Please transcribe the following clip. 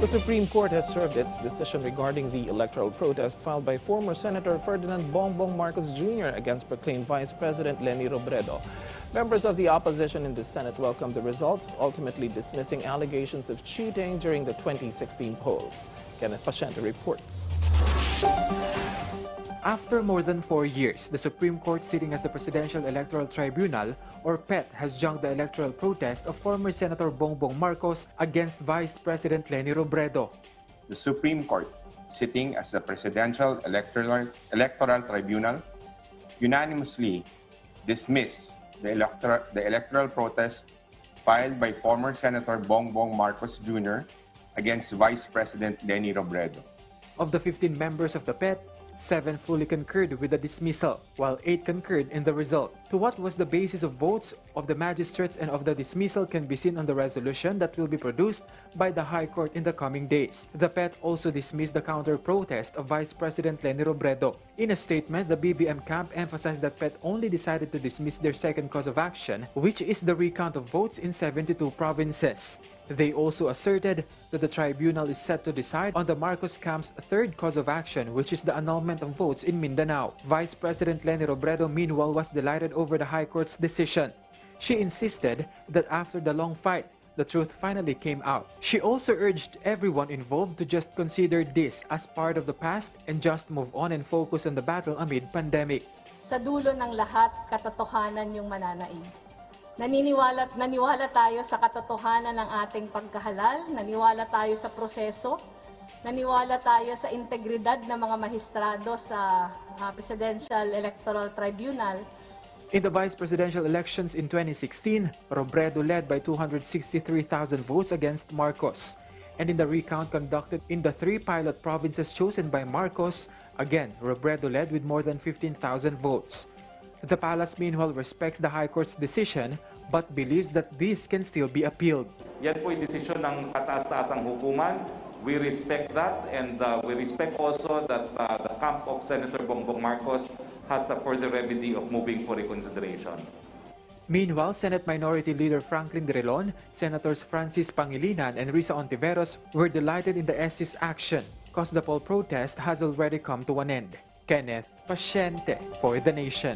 The Supreme Court has served its decision regarding the electoral protest filed by former Senator Ferdinand Bongbong Marcos Jr. against proclaimed Vice President Leni Robredo. Members of the opposition in the Senate welcomed the results, ultimately dismissing allegations of cheating during the 2016 polls. Kenneth Paciente reports. After more than 4 years, the Supreme Court sitting as the Presidential Electoral Tribunal, or PET, has junked the electoral protest of former Senator Bongbong Marcos against Vice President Leni Robredo. The Supreme Court, sitting as the Presidential Electoral Tribunal, unanimously dismissed the electoral protest filed by former Senator Bongbong Marcos Jr. against Vice President Leni Robredo. Of the 15 members of the PET, 7 fully concurred with the dismissal, while 8 concurred in the result. To what was the basis of votes of the magistrates and of the dismissal can be seen on the resolution that will be produced by the High Court in the coming days. The PET also dismissed the counter-protest of Vice President Leni Robredo. In a statement, the BBM camp emphasized that PET only decided to dismiss their second cause of action, which is the recount of votes in 72 provinces. They also asserted that the tribunal is set to decide on the Marcos camp's third cause of action, which is the annulment of votes in Mindanao. Vice President Leni Robredo, meanwhile, was delighted over the High Court's decision. She insisted that after the long fight, the truth finally came out. She also urged everyone involved to just consider this as part of the past and just move on and focus on the battle amid pandemic. Sa dulo ng lahat, katotohanan yung mananaig. Naniwala tayo sa katotohanan ng ating pagkahalal, naniwala tayo sa proseso, naniwala tayo sa integridad ng mga mahistrado sa Presidential Electoral Tribunal. In the vice presidential elections in 2016, Robredo led by 263,000 votes against Marcos. And in the recount conducted in the 3 pilot provinces chosen by Marcos, again, Robredo led with more than 15,000 votes. The palace meanwhile respects the High Court's decision but believes that this can still be appealed. Yan po yung desisyon ng kataas-taasang hukuman. We respect that, and we respect also that the camp of Senator Bongbong Marcos has a further remedy of moving for reconsideration. Meanwhile, Senate Minority Leader Franklin Drilon, Senators Francis Pangilinan and Risa Ontiveros were delighted in the SC's action, cause the poll protest has already come to an end. Kenneth Paciente for The Nation.